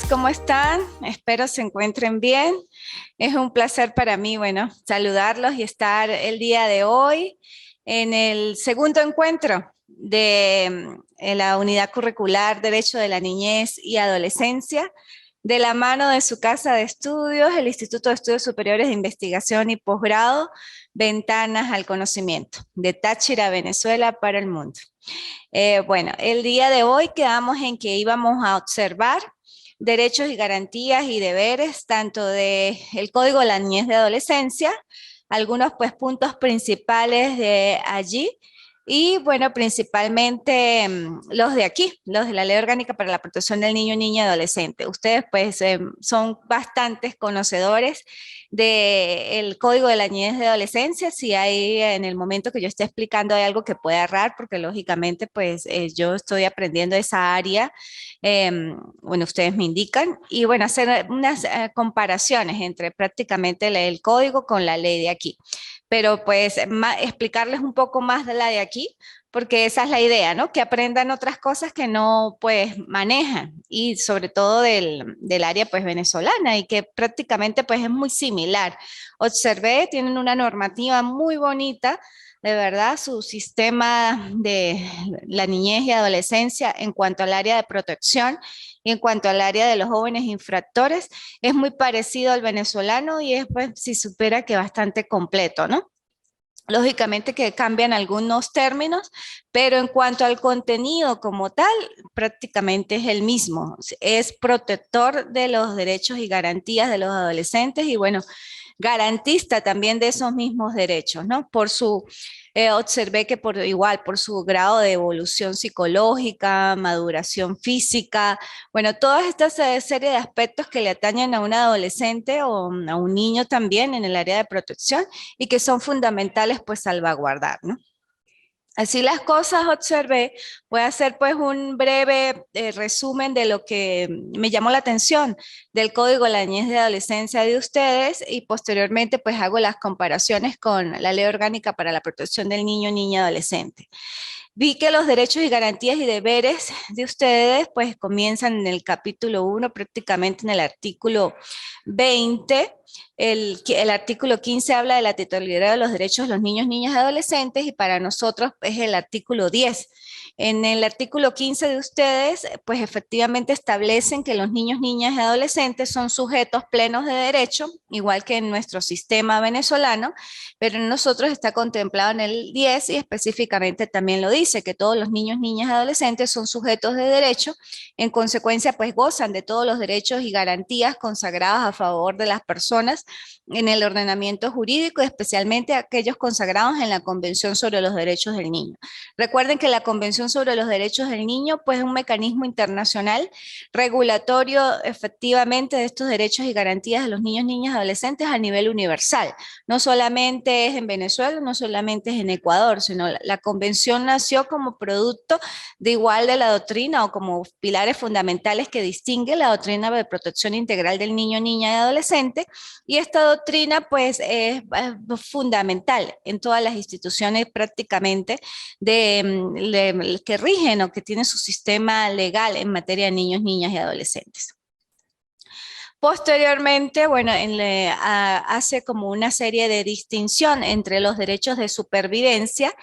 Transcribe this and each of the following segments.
¿cómo están? Espero se encuentren bien. Es un placer para mí, bueno, saludarlos y estar el día de hoy en el segundo encuentro de la unidad curricular Derecho de la Niñez y Adolescencia, de la mano de su casa de estudios, el Instituto de Estudios Superiores de Investigación y Posgrado, Ventanas al Conocimiento, de Táchira, Venezuela, para el mundo. Bueno, el día de hoy quedamos en que íbamos a observar derechos y garantías y deberes, tanto del Código de la Niñez de Adolescencia, algunos pues puntos principales de allí, y bueno, principalmente los de aquí, los de la Ley Orgánica para la Protección del Niño, Niña y Adolescente. Ustedes pues son bastantes conocedores del Código de la Niñez de Adolescencia. Si hay en el momento que yo esté explicando hay algo que pueda errar, porque lógicamente pues yo estoy aprendiendo esa área, bueno, ustedes me indican, y bueno, hacer unas comparaciones entre prácticamente el código con la ley de aquí. Pero pues explicarles un poco más de la de aquí, porque esa es la idea, ¿no? Que aprendan otras cosas que no pues manejan, y sobre todo del área pues venezolana, y que prácticamente pues es muy similar. Observé, tienen una normativa muy bonita, de verdad, su sistema de la niñez y adolescencia en cuanto al área de protección y en cuanto al área de los jóvenes infractores es muy parecido al venezolano, y es, pues, si supera que bastante completo, ¿no? Lógicamente que cambian algunos términos, pero en cuanto al contenido como tal, prácticamente es el mismo. Es protector de los derechos y garantías de los adolescentes, y bueno, garantista también de esos mismos derechos, ¿no? Observé que por igual, por su grado de evolución psicológica, maduración física, bueno, todas estas serie de aspectos que le atañen a un adolescente o a un niño también en el área de protección, y que son fundamentales pues salvaguardar, ¿no? Así las cosas observé. Voy a hacer pues un breve resumen de lo que me llamó la atención del Código de la Niñez de Adolescencia de ustedes, y posteriormente pues hago las comparaciones con la Ley Orgánica para la Protección del Niño, Niña y Adolescente. Vi que los derechos y garantías y deberes de ustedes pues comienzan en el capítulo 1, prácticamente en el artículo 20. El artículo 15 habla de la titularidad de los derechos de los niños, niñas y adolescentes, y para nosotros es el artículo 10. En el artículo 15 de ustedes, pues efectivamente establecen que los niños, niñas y adolescentes son sujetos plenos de derecho, igual que en nuestro sistema venezolano, pero en nosotros está contemplado en el 10, y específicamente también lo dice, que todos los niños, niñas y adolescentes son sujetos de derecho. En consecuencia, pues gozan de todos los derechos y garantías consagrados a favor de las personas en el ordenamiento jurídico, especialmente aquellos consagrados en la Convención sobre los Derechos del Niño. Recuerden que la Convención sobre los Derechos del Niño pues es un mecanismo internacional regulatorio efectivamente de estos derechos y garantías de los niños, niñas y adolescentes a nivel universal. No solamente es en Venezuela, no solamente es en Ecuador, sino la convención nació como producto de igual de la doctrina, o como pilares fundamentales que distingue la doctrina de protección integral del niño, niña y adolescente, y esta doctrina pues es fundamental en todas las instituciones prácticamente que rigen o que tienen su sistema legal en materia de niños, niñas y adolescentes. Posteriormente, bueno, hace como una serie de distinción entre los derechos de supervivencia,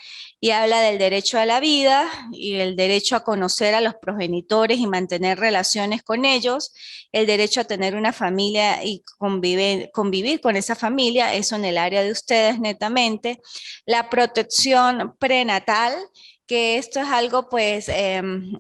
y habla del derecho a la vida y el derecho a conocer a los progenitores y mantener relaciones con ellos, el derecho a tener una familia y convivir con esa familia, eso en el área de ustedes netamente, la protección prenatal, que esto es algo pues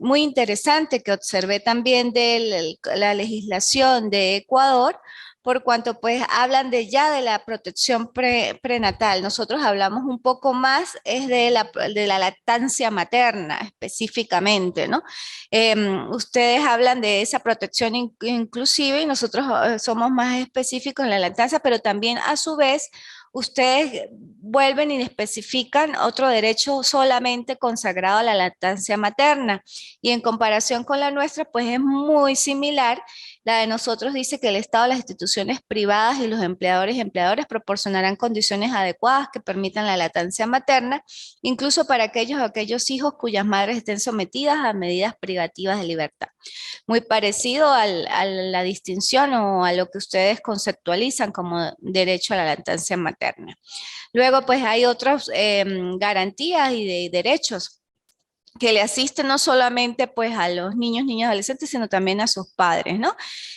muy interesante que observé también de la legislación de Ecuador, por cuanto pues hablan ya de la protección prenatal. Nosotros hablamos un poco más es de la lactancia materna específicamente, ¿no? Ustedes hablan de esa protección inclusive, y nosotros somos más específicos en la lactancia, pero también a su vez ustedes vuelven y especifican otro derecho solamente consagrado a la lactancia materna. Y en comparación con la nuestra, pues es muy similar. La de nosotros dice que el Estado, las instituciones privadas y los empleadores y empleadoras proporcionarán condiciones adecuadas que permitan la lactancia materna, incluso para aquellos o aquellos hijos cuyas madres estén sometidas a medidas privativas de libertad. Muy parecido a la distinción o a lo que ustedes conceptualizan como derecho a la lactancia materna. Luego, pues hay otras garantías y derechos que le asisten no solamente pues a los niños, niñas, adolescentes, sino también a sus padres, ¿no?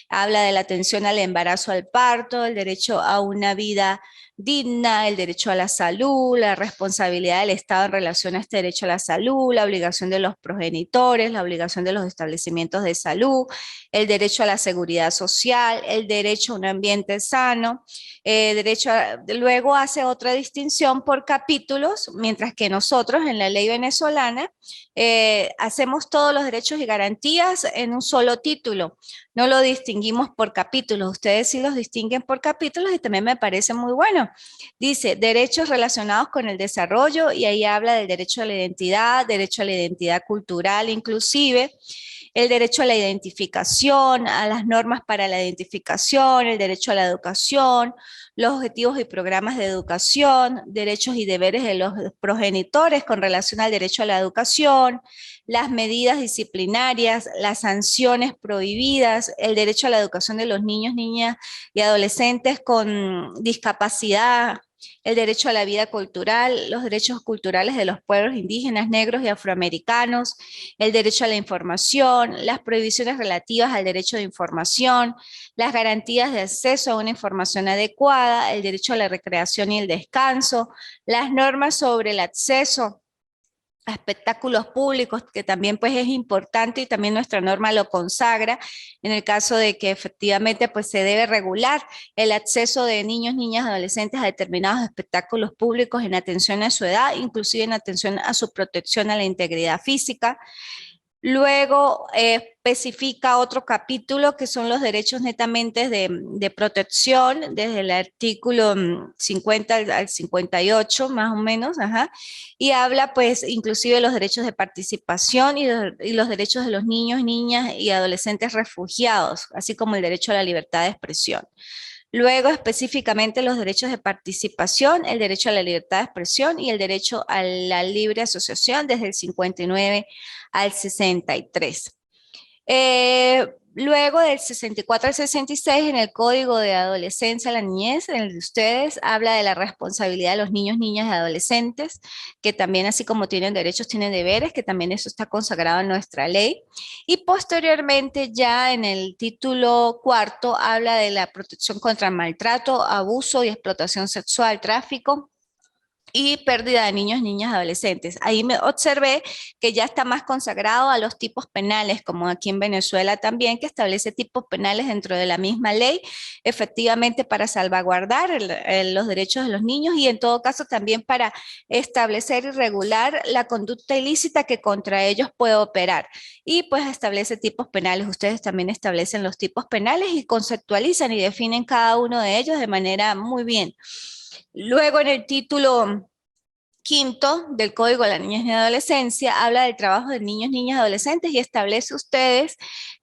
Habla de la atención al embarazo, al parto, el derecho a una vida digna, el derecho a la salud, la responsabilidad del Estado en relación a este derecho a la salud, la obligación de los progenitores, la obligación de los establecimientos de salud, el derecho a la seguridad social, el derecho a un ambiente sano, luego hace otra distinción por capítulos, mientras que nosotros en la ley venezolana hacemos todos los derechos y garantías en un solo título. No lo distinguimos por capítulos. Ustedes sí los distinguen por capítulos y también me parece muy bueno. Dice derechos relacionados con el desarrollo y ahí habla del derecho a la identidad cultural inclusive, el derecho a la identificación, a las normas para la identificación, el derecho a la educación, los objetivos y programas de educación, derechos y deberes de los progenitores con relación al derecho a la educación, las medidas disciplinarias, las sanciones prohibidas, el derecho a la educación de los niños, niñas y adolescentes con discapacidad, el derecho a la vida cultural, los derechos culturales de los pueblos indígenas, negros y afroamericanos, el derecho a la información, las prohibiciones relativas al derecho de información, las garantías de acceso a una información adecuada, el derecho a la recreación y el descanso, las normas sobre el acceso a espectáculos públicos, que también pues es importante y también nuestra norma lo consagra, en el caso de que efectivamente pues se debe regular el acceso de niños, niñas, adolescentes a determinados espectáculos públicos en atención a su edad, inclusive en atención a su protección a la integridad física. Luego especifica otro capítulo que son los derechos netamente de protección, desde el artículo 50 al 58 más o menos, ajá, y habla pues inclusive de los derechos de participación y los derechos de los niños, niñas y adolescentes refugiados, así como el derecho a la libertad de expresión. Luego, específicamente, los derechos de participación, el derecho a la libertad de expresión y el derecho a la libre asociación desde el 59 al 63. Luego del 64 al 66, en el Código de Adolescencia, la niñez, en el de ustedes, habla de la responsabilidad de los niños, niñas y adolescentes, que también, así como tienen derechos, tienen deberes, que también eso está consagrado en nuestra ley. Y posteriormente, ya en el título cuarto, habla de la protección contra el maltrato, abuso y explotación sexual, tráfico y pérdida de niños, niñas, adolescentes. Ahí me observé que ya está más consagrado a los tipos penales, como aquí en Venezuela también, que establece tipos penales dentro de la misma ley, efectivamente para salvaguardar los derechos de los niños y en todo caso también para establecer y regular la conducta ilícita que contra ellos puede operar. Y pues establece tipos penales. Ustedes también establecen los tipos penales y conceptualizan y definen cada uno de ellos de manera muy bien. Luego en el título quinto del Código de la Niñez y Adolescencia habla del trabajo de niños, niñas y adolescentes y establece ustedes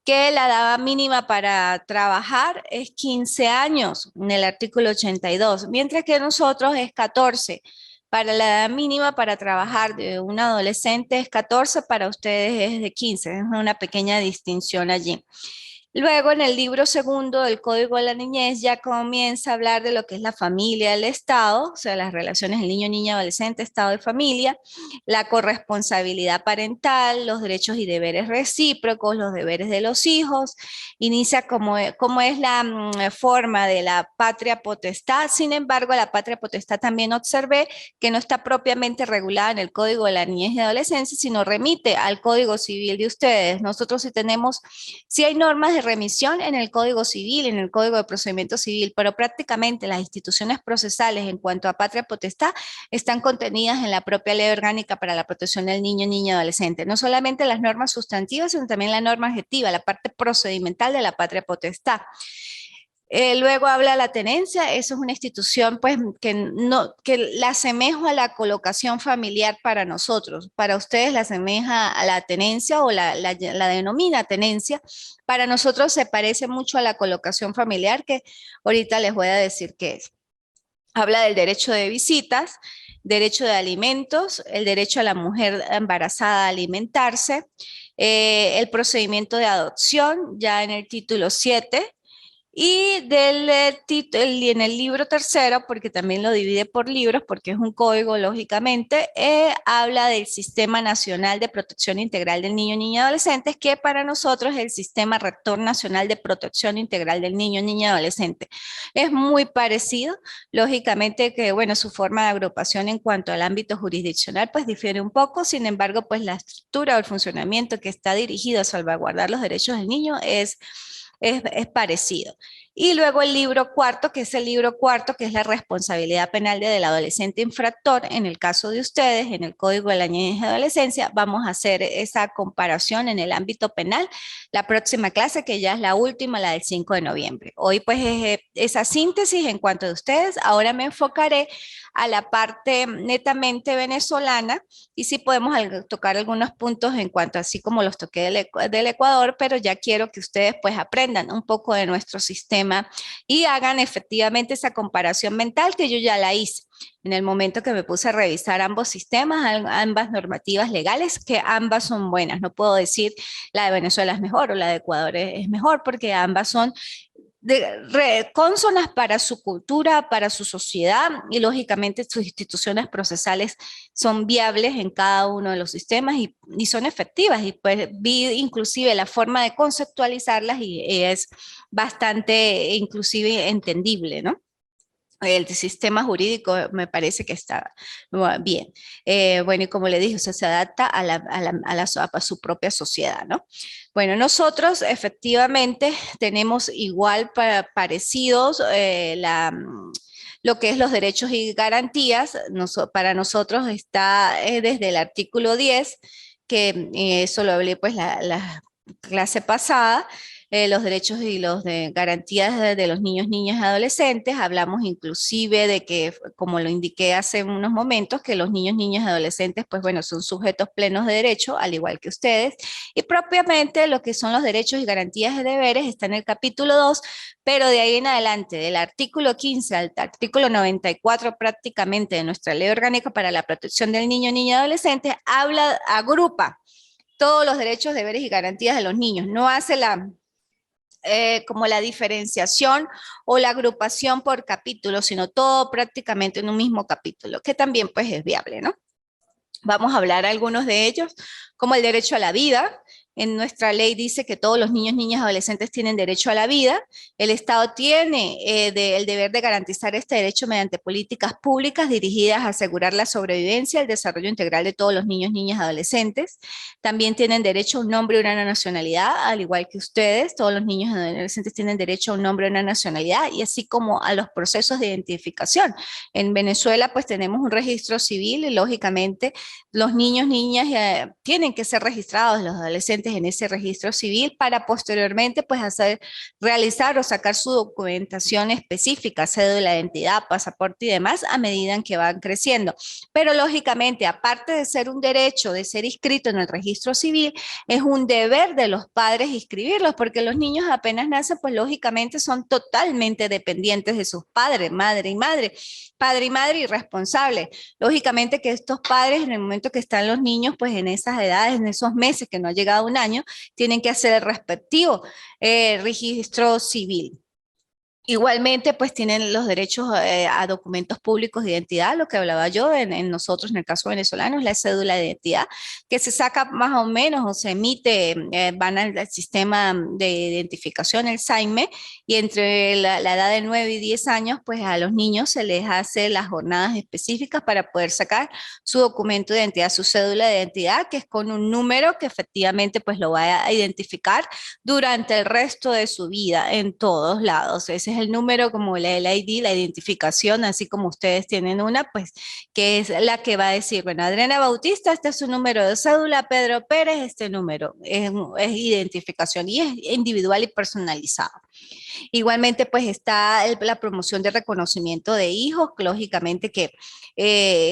que la edad mínima para trabajar es 15 años en el artículo 82, mientras que nosotros es 14. Para la edad mínima para trabajar de un adolescente es 14, para ustedes es de 15, es una pequeña distinción allí. Luego, en el libro segundo del Código de la Niñez, ya comienza a hablar de lo que es la familia, el Estado, o sea, las relaciones del niño, niña, adolescente, Estado y familia, la corresponsabilidad parental, los derechos y deberes recíprocos, los deberes de los hijos, inicia como es la forma de la patria potestad. Sin embargo, la patria potestad también observé que no está propiamente regulada en el Código de la Niñez y Adolescencia, sino remite al Código Civil de ustedes. Nosotros sí hay normas de remisión en el Código Civil, en el Código de Procedimiento Civil, pero prácticamente las instituciones procesales en cuanto a patria potestad están contenidas en la propia Ley Orgánica para la Protección del Niño, Niña y Adolescente. No solamente las normas sustantivas, sino también la norma adjetiva, la parte procedimental de la patria potestad. Luego habla la tenencia, eso es una institución pues que la asemeja a la colocación familiar para nosotros. Para ustedes la asemeja a la tenencia o la denomina tenencia. Para nosotros se parece mucho a la colocación familiar, que ahorita les voy a decir qué es. Habla del derecho de visitas, derecho de alimentos, el derecho a la mujer embarazada a alimentarse, el procedimiento de adopción, ya en el título 7, y en el libro tercero, porque también lo divide por libros, porque es un código, lógicamente, habla del Sistema Nacional de Protección Integral del Niño, Niña y Adolescente, que para nosotros es el Sistema Rector Nacional de Protección Integral del Niño, Niña y Adolescente. Es muy parecido, lógicamente que, bueno, su forma de agrupación en cuanto al ámbito jurisdiccional, pues difiere un poco, sin embargo, pues la estructura o el funcionamiento que está dirigido a salvaguardar los derechos del niño es parecido. Y luego el libro cuarto, que es el libro cuarto, que es la responsabilidad penal del adolescente infractor. En el caso de ustedes, en el Código de la Niñez y Adolescencia, vamos a hacer esa comparación en el ámbito penal la próxima clase, que ya es la última, la del 5 de noviembre. Hoy pues es esa síntesis en cuanto a ustedes. Ahora me enfocaré a la parte netamente venezolana y sí podemos tocar algunos puntos en cuanto así como los toqué del Ecuador, pero ya quiero que ustedes pues aprendan un poco de nuestro sistema y hagan efectivamente esa comparación mental que yo ya la hice en el momento que me puse a revisar ambos sistemas, ambas normativas legales, que ambas son buenas. No puedo decir la de Venezuela es mejor o la de Ecuador es mejor, porque ambas son cónsonas para su cultura, para su sociedad y lógicamente sus instituciones procesales son viables en cada uno de los sistemas y son efectivas y pues vi inclusive la forma de conceptualizarlas y es bastante inclusive entendible, ¿no? El sistema jurídico me parece que está bien. Bueno, y como le dije, o sea, se adapta a su propia sociedad, ¿no? Bueno, nosotros efectivamente tenemos igual parecidos lo que es los derechos y garantías. Para nosotros está desde el artículo 10, que eso lo hablé pues la clase pasada, los derechos y los de garantías de los niños, niñas y adolescentes. Hablamos inclusive de que, como lo indiqué hace unos momentos, que los niños, niñas y adolescentes, pues bueno, son sujetos plenos de derecho, al igual que ustedes. Y propiamente lo que son los derechos y garantías de deberes está en el capítulo 2, pero de ahí en adelante, del artículo 15 al artículo 94 prácticamente de nuestra Ley Orgánica para la Protección del Niño, Niña y Adolescente, agrupa todos los derechos, deberes y garantías de los niños. No hace como la diferenciación o la agrupación por capítulo, sino todo prácticamente en un mismo capítulo, que también pues es viable, ¿no? Vamos a hablar algunos de ellos, como el derecho a la vida. En nuestra ley dice que todos los niños, niñas y adolescentes tienen derecho a la vida. El Estado tiene el deber de garantizar este derecho mediante políticas públicas dirigidas a asegurar la sobrevivencia y el desarrollo integral de todos los niños, niñas y adolescentes. También tienen derecho a un nombre y una nacionalidad, al igual que ustedes. Todos los niños y adolescentes tienen derecho a un nombre y una nacionalidad, y así como a los procesos de identificación. En Venezuela, pues tenemos un registro civil y lógicamente los niños, niñas tienen que ser registrados, los adolescentes en ese registro civil para posteriormente pues realizar o sacar su documentación específica, cédula de identidad, pasaporte y demás a medida en que van creciendo. Pero lógicamente, aparte de ser un derecho de ser inscrito en el registro civil, es un deber de los padres inscribirlos, porque los niños apenas nacen, pues lógicamente son totalmente dependientes de sus padres, padre y madre irresponsable. Lógicamente que estos padres, en el momento que están los niños, pues en esas edades, en esos meses que no ha llegado un año, tienen que hacer el respectivo registro civil. Igualmente, pues tienen los derechos a documentos públicos de identidad, lo que hablaba yo en nosotros, en el caso venezolano, es la cédula de identidad, que se saca más o menos o se emite, van al sistema de identificación, el SAIME, y entre la edad de 9 y 10 años, pues a los niños se les hace las jornadas específicas para poder sacar su documento de identidad, su cédula de identidad, que es con un número que efectivamente pues lo va a identificar durante el resto de su vida en todos lados. Ese es el número como el ID, la identificación, así como ustedes tienen una, pues que es la que va a decir, bueno, Adriana Bautista, este es su número de cédula, Pedro Pérez, este número es identificación y es individual y personalizado. Igualmente, pues está la promoción de reconocimiento de hijos, lógicamente que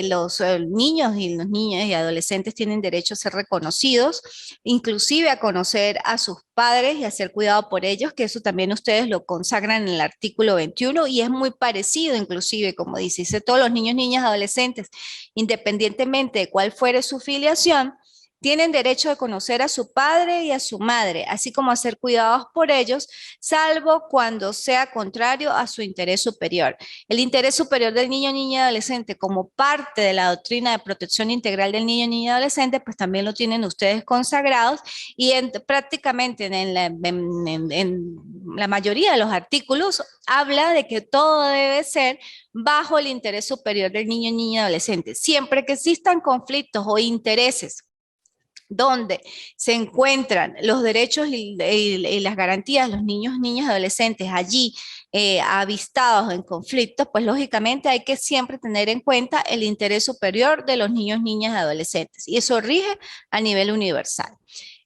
los niños y las niñas y adolescentes tienen derecho a ser reconocidos, inclusive a conocer a sus padres y a ser cuidado por ellos, que eso también ustedes lo consagran en el artículo 21 y es muy parecido inclusive, como dice todos los niños, niñas, adolescentes, independientemente de cuál fuere su filiación, tienen derecho a conocer a su padre y a su madre, así como a ser cuidados por ellos, salvo cuando sea contrario a su interés superior. El interés superior del niño, niña y adolescente, como parte de la doctrina de protección integral del niño, niña y adolescente, pues también lo tienen ustedes consagrados y prácticamente en la mayoría de los artículos habla de que todo debe ser bajo el interés superior del niño, niña y adolescente. Siempre que existan conflictos o intereses donde se encuentran los derechos y las garantías de los niños, niñas y adolescentes allí avistados en conflictos, pues lógicamente hay que siempre tener en cuenta el interés superior de los niños, niñas y adolescentes. Y eso rige a nivel universal.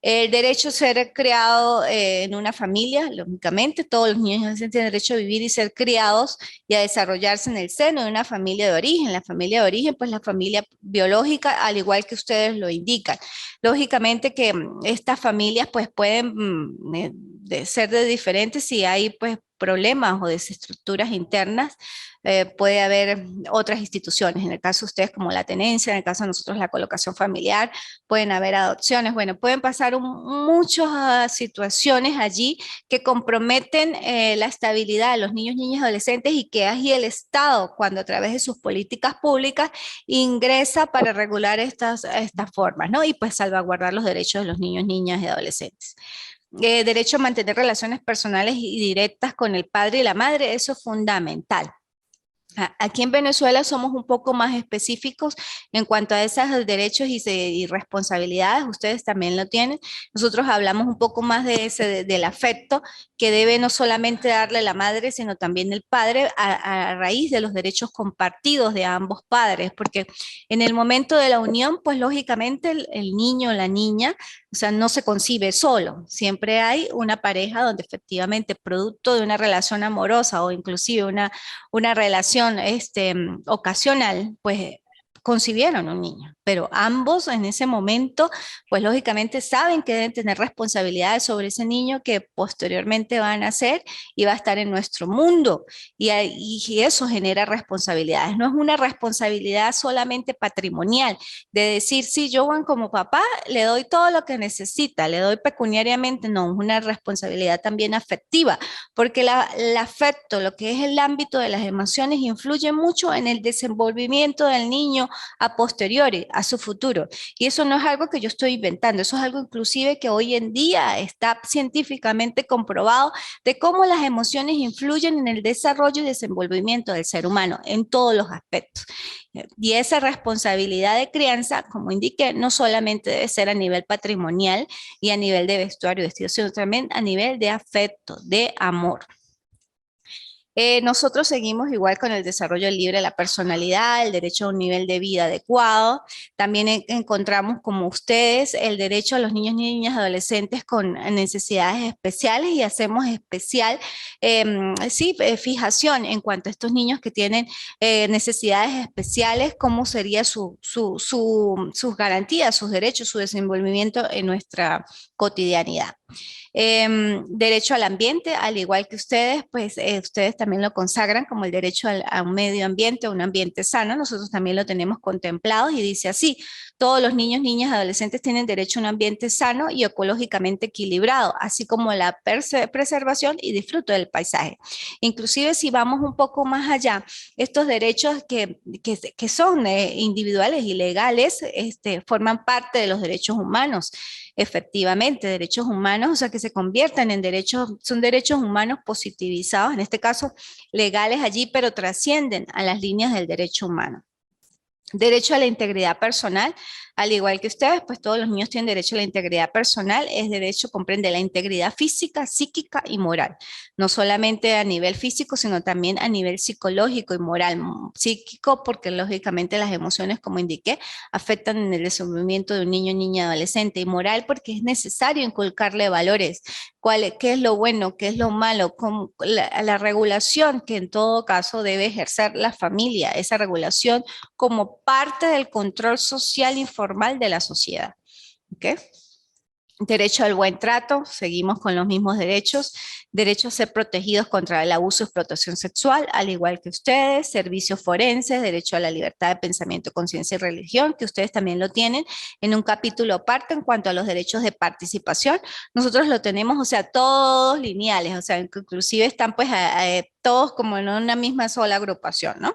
El derecho a ser criado en una familia, lógicamente, todos los niños y adolescentes tienen derecho a vivir y ser criados y a desarrollarse en el seno de una familia de origen. La familia de origen, pues la familia biológica, al igual que ustedes lo indican. Lógicamente que estas familias pues pueden ser de diferentes si hay pues problemas o desestructuras internas, puede haber otras instituciones, en el caso de ustedes como la tenencia, en el caso de nosotros la colocación familiar, pueden haber adopciones, bueno, pueden pasar muchas situaciones allí que comprometen la estabilidad de los niños, niñas y adolescentes y que allí el Estado, cuando a través de sus políticas públicas ingresa para regular estas formas, ¿no? Y pues salvaguardar los derechos de los niños, niñas y adolescentes. Derecho a mantener relaciones personales y directas con el padre y la madre, eso es fundamental. Aquí en Venezuela somos un poco más específicos en cuanto a esos derechos y responsabilidades, ustedes también lo tienen. Nosotros hablamos un poco más de del afecto que debe no solamente darle la madre, sino también el padre a raíz de los derechos compartidos de ambos padres, porque en el momento de la unión, pues lógicamente el niño o la niña, o sea, no se concibe solo, siempre hay una pareja donde efectivamente producto de una relación amorosa o inclusive una relación ocasional, pues concibieron un niño, pero ambos en ese momento, pues lógicamente saben que deben tener responsabilidades sobre ese niño que posteriormente va a nacer y va a estar en nuestro mundo. Y eso genera responsabilidades. No es una responsabilidad solamente patrimonial, de decir, sí, yo Juan como papá le doy todo lo que necesita, le doy pecuniariamente, no, es una responsabilidad también afectiva, porque el afecto, lo que es el ámbito de las emociones, influye mucho en el desenvolvimiento del niño a posteriori, a su futuro. Y eso no es algo que yo estoy inventando, eso es algo inclusive que hoy en día está científicamente comprobado de cómo las emociones influyen en el desarrollo y desenvolvimiento del ser humano en todos los aspectos. Y esa responsabilidad de crianza, como indiqué, no solamente debe ser a nivel patrimonial y a nivel de vestuario y vestido, sino también a nivel de afecto, de amor. Nosotros seguimos igual con el desarrollo libre de la personalidad, el derecho a un nivel de vida adecuado. También encontramos como ustedes el derecho a los niños, niñas, adolescentes con necesidades especiales y hacemos especial, fijación en cuanto a estos niños que tienen necesidades especiales, cómo sería sus garantías, sus derechos, su desenvolvimiento en nuestra cotidianidad. Derecho al ambiente, al igual que ustedes, pues ustedes también lo consagran como el derecho a un medio ambiente, a un ambiente sano. Nosotros también lo tenemos contemplado y dice así, todos los niños, niñas, adolescentes tienen derecho a un ambiente sano y ecológicamente equilibrado, así como la preservación y disfruto del paisaje. Inclusive si vamos un poco más allá, estos derechos que son individuales y legales forman parte de los derechos humanos. Efectivamente, derechos humanos, o sea, que se conviertan en derechos, son derechos humanos positivizados, en este caso legales allí, pero trascienden a las líneas del derecho humano. Derecho a la integridad personal, al igual que ustedes, pues todos los niños tienen derecho a la integridad personal, es derecho, comprende la integridad física, psíquica y moral, no solamente a nivel físico, sino también a nivel psicológico y moral, psíquico, porque lógicamente las emociones, como indiqué, afectan en el desenvolvimiento de un niño, niña, adolescente, y moral, porque es necesario inculcarle valores. qué es lo bueno, qué es lo malo, la regulación que en todo caso debe ejercer la familia, esa regulación como parte del control social informal de la sociedad. ¿Okay? Derecho al buen trato, seguimos con los mismos derechos. Derecho a ser protegidos contra el abuso y explotación sexual, al igual que ustedes. Servicios forenses, derecho a la libertad de pensamiento, conciencia y religión, que ustedes también lo tienen en un capítulo aparte. En cuanto a los derechos de participación, nosotros lo tenemos, o sea, todos lineales, o sea, inclusive están pues todos como en una misma sola agrupación, ¿no?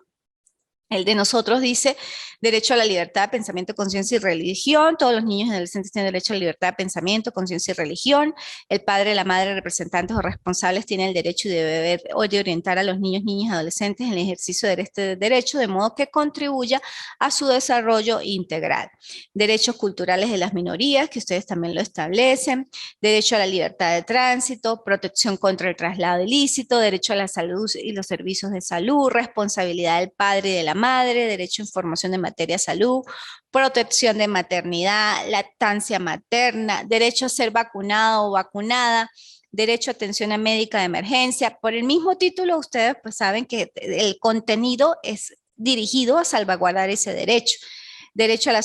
El de nosotros dice derecho a la libertad de pensamiento, conciencia y religión. Todos los niños y adolescentes tienen derecho a la libertad de pensamiento, conciencia y religión. El padre, la madre, representantes o responsables tienen el derecho y deber o de orientar a los niños, niñas y adolescentes en el ejercicio de este derecho, de modo que contribuya a su desarrollo integral. Derechos culturales de las minorías, que ustedes también lo establecen. Derecho a la libertad de tránsito, protección contra el traslado ilícito, derecho a la salud y los servicios de salud, responsabilidad del padre y de la madre, derecho a información de materia de salud, protección de maternidad, lactancia materna, derecho a ser vacunado o vacunada, derecho a atención médica de emergencia. Por el mismo título, ustedes pues saben que el contenido es dirigido a salvaguardar ese derecho. Derecho a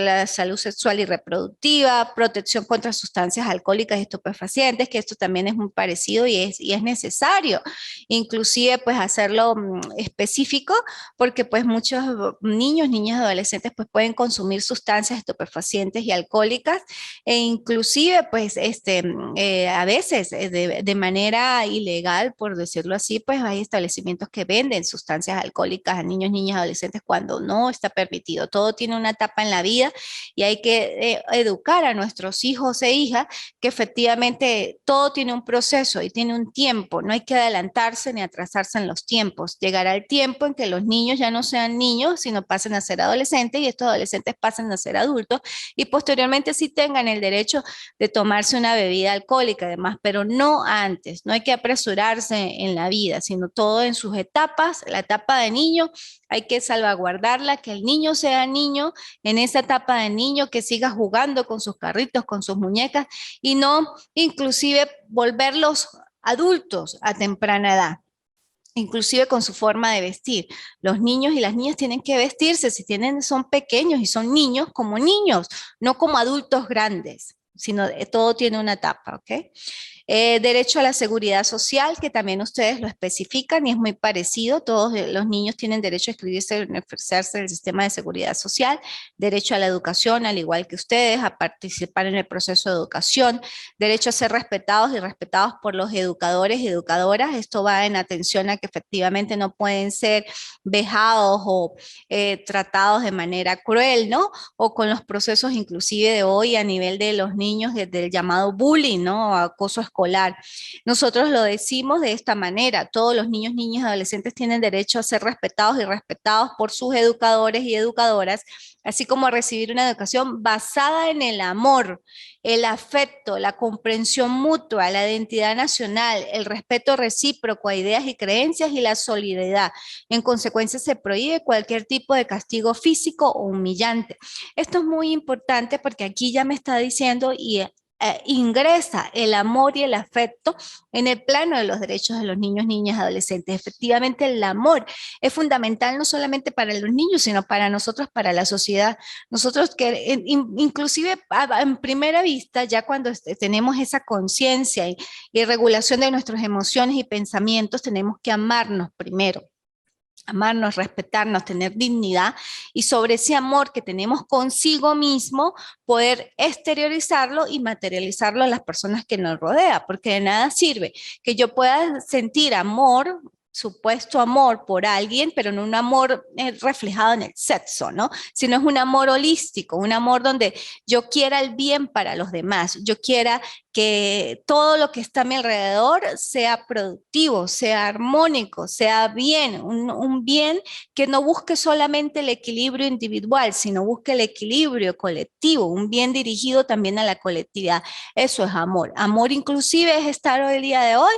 la salud sexual y reproductiva, protección contra sustancias alcohólicas y estupefacientes, que esto también es muy parecido y es necesario, inclusive pues hacerlo específico, porque pues muchos niños, niñas, adolescentes pues pueden consumir sustancias estupefacientes y alcohólicas e inclusive pues a veces de manera ilegal, por decirlo así, pues hay establecimientos que venden sustancias alcohólicas a niños, niñas, adolescentes cuando no está permitido. Todo tiene una etapa en la vida y hay que educar a nuestros hijos e hijas que efectivamente todo tiene un proceso y tiene un tiempo, no hay que adelantarse ni atrasarse en los tiempos. Llegará el tiempo en que los niños ya no sean niños, sino pasen a ser adolescentes y estos adolescentes pasen a ser adultos y posteriormente sí tengan el derecho de tomarse una bebida alcohólica además, pero no antes, no hay que apresurarse en la vida, sino todo en sus etapas, la etapa de niño hay que salvaguardarla, que el niño sea niño en esa etapa de niño, que siga jugando con sus carritos, con sus muñecas y no inclusive volverlos adultos a temprana edad, inclusive con su forma de vestir. Los niños y las niñas tienen que vestirse, si son pequeños y son niños, como niños, no como adultos grandes, sino todo tiene una etapa, ¿ok? Derecho a la seguridad social, que también ustedes lo especifican y es muy parecido. Todos los niños tienen derecho a inscribirse y beneficiarse del sistema de seguridad social. Derecho a la educación, al igual que ustedes, a participar en el proceso de educación. Derecho a ser respetados y respetados por los educadores y educadoras. Esto va en atención a que efectivamente no pueden ser vejados o tratados de manera cruel, ¿no? O con los procesos inclusive de hoy a nivel de los niños, del llamado bullying, ¿no? Acoso escolar. Nosotros lo decimos de esta manera, todos los niños, niñas y adolescentes tienen derecho a ser respetados y respetados por sus educadores y educadoras, así como a recibir una educación basada en el amor, el afecto, la comprensión mutua, la identidad nacional, el respeto recíproco a ideas y creencias y la solidaridad. En consecuencia, se prohíbe cualquier tipo de castigo físico o humillante. Esto es muy importante porque aquí ya me está diciendo y ingresa el amor y el afecto en el plano de los derechos de los niños, niñas, adolescentes. Efectivamente, el amor es fundamental no solamente para los niños, sino para nosotros, para la sociedad. Nosotros que inclusive en primera vista, ya cuando tenemos esa conciencia y regulación de nuestras emociones y pensamientos, tenemos que amarnos primero. Amarnos, respetarnos, tener dignidad y sobre ese amor que tenemos consigo mismo, poder exteriorizarlo y materializarlo a las personas que nos rodean, porque de nada sirve que yo pueda sentir amor, supuesto amor por alguien, pero no un amor reflejado en el sexo, ¿no? Sino es un amor holístico, un amor donde yo quiera el bien para los demás, yo quiera que todo lo que está a mi alrededor sea productivo, sea armónico, sea bien, un bien que no busque solamente el equilibrio individual, sino busque el equilibrio colectivo, un bien dirigido también a la colectividad. Eso es amor. Amor inclusive es estar hoy el día de hoy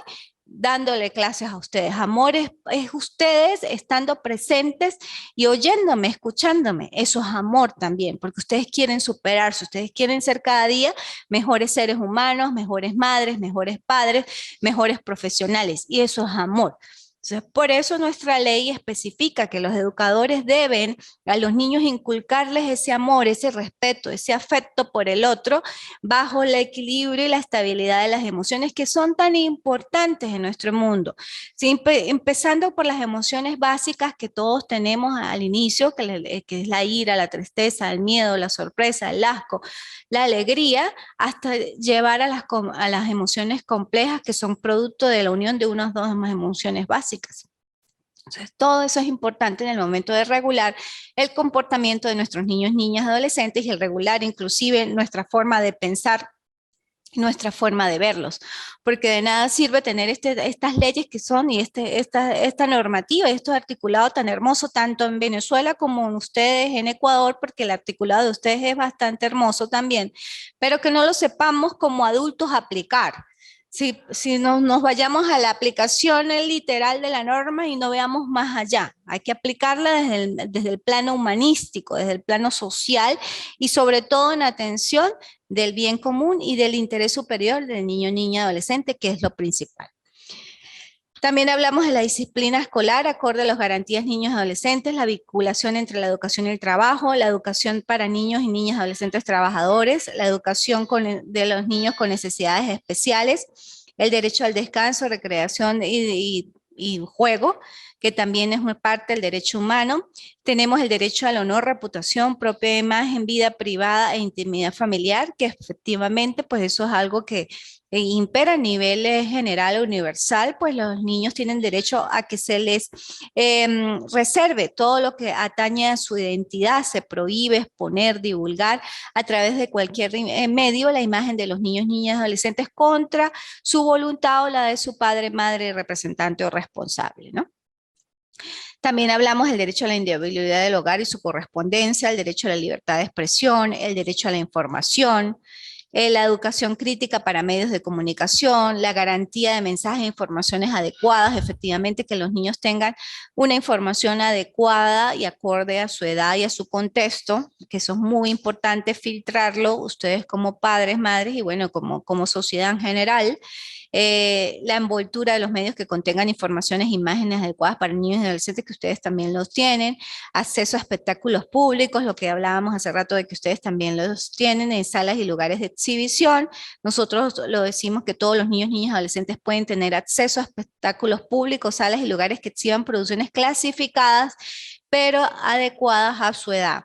dándole clases a ustedes. Amor es ustedes estando presentes y oyéndome, escuchándome. Eso es amor también, porque ustedes quieren superarse, ustedes quieren ser cada día mejores seres humanos, mejores madres, mejores padres, mejores profesionales. Y eso es amor. Entonces, por eso nuestra ley especifica que los educadores deben a los niños inculcarles ese amor, ese respeto, ese afecto por el otro, bajo el equilibrio y la estabilidad de las emociones que son tan importantes en nuestro mundo. Sí, empezando por las emociones básicas que todos tenemos al inicio, que es la ira, la tristeza, el miedo, la sorpresa, el asco, la alegría, hasta llevar a las emociones complejas que son producto de la unión de unas dos emociones básicas. Entonces, todo eso es importante en el momento de regular el comportamiento de nuestros niños, niñas, adolescentes y el regular inclusive nuestra forma de pensar, nuestra forma de verlos, porque de nada sirve tener estas leyes que son y esta normativa, esto articulado tan hermoso tanto en Venezuela como en ustedes en Ecuador, porque el articulado de ustedes es bastante hermoso también, pero que no lo sepamos como adultos aplicar. Si nos vayamos a la aplicación literal de la norma y no veamos más allá, hay que aplicarla desde el plano humanístico, desde el plano social y sobre todo en atención del bien común y del interés superior del niño, niña, adolescente, que es lo principal. También hablamos de la disciplina escolar, acorde a las garantías niños y adolescentes, la vinculación entre la educación y el trabajo, la educación para niños y niñas adolescentes trabajadores, la educación de los niños con necesidades especiales, el derecho al descanso, recreación y juego, que también es una parte del derecho humano. Tenemos el derecho al honor, reputación, propia imagen, vida privada e intimidad familiar, que efectivamente pues eso es algo que impera a nivel general o universal, pues los niños tienen derecho a que se les reserve todo lo que atañe a su identidad, se prohíbe exponer, divulgar a través de cualquier medio la imagen de los niños, niñas, adolescentes contra su voluntad o la de su padre, madre, representante o responsable, ¿no? También hablamos del derecho a la individualidad del hogar y su correspondencia, el derecho a la libertad de expresión, el derecho a la información, la educación crítica para medios de comunicación, la garantía de mensajes e informaciones adecuadas, efectivamente que los niños tengan una información adecuada y acorde a su edad y a su contexto, que eso es muy importante filtrarlo ustedes como padres, madres y bueno, como sociedad en general. La envoltura de los medios que contengan informaciones e imágenes adecuadas para niños y adolescentes, que ustedes también los tienen, acceso a espectáculos públicos, lo que hablábamos hace rato de que ustedes también los tienen en salas y lugares de exhibición. Nosotros lo decimos que todos los niños, niñas y adolescentes pueden tener acceso a espectáculos públicos, salas y lugares que exhiban producciones clasificadas, pero adecuadas a su edad.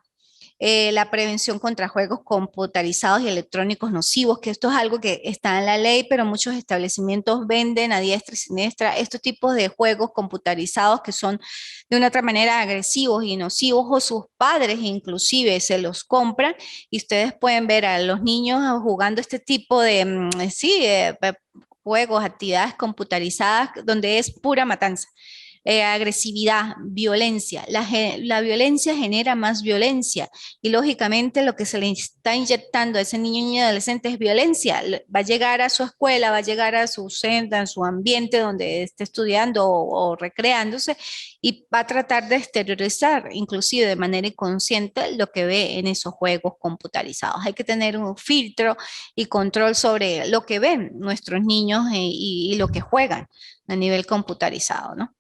La prevención contra juegos computarizados y electrónicos nocivos, que esto es algo que está en la ley, pero muchos establecimientos venden a diestra y siniestra estos tipos de juegos computarizados que son de una otra manera agresivos y nocivos, o sus padres inclusive se los compran y ustedes pueden ver a los niños jugando este tipo de, juegos, actividades computarizadas donde es pura matanza. Agresividad, violencia. La violencia genera más violencia y lógicamente lo que se le está inyectando a ese niño y adolescente es violencia. Va a llegar a su escuela, va a llegar a su centro, a su ambiente donde esté estudiando o recreándose y va a tratar de exteriorizar, inclusive de manera inconsciente, lo que ve en esos juegos computarizados. Hay que tener un filtro y control sobre lo que ven nuestros niños y lo que juegan a nivel computarizado, ¿no?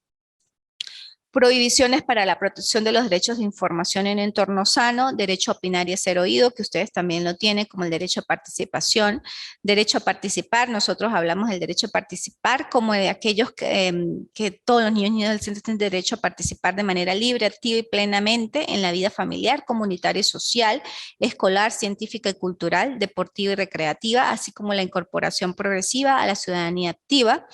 Prohibiciones para la protección de los derechos de información en entorno sano, derecho a opinar y a ser oído, que ustedes también lo tienen, como el derecho a participación, derecho a participar. Nosotros hablamos del derecho a participar como de aquellos que todos los niños y adolescentes tienen derecho a participar de manera libre, activa y plenamente en la vida familiar, comunitaria y social, escolar, científica y cultural, deportiva y recreativa, así como la incorporación progresiva a la ciudadanía activa.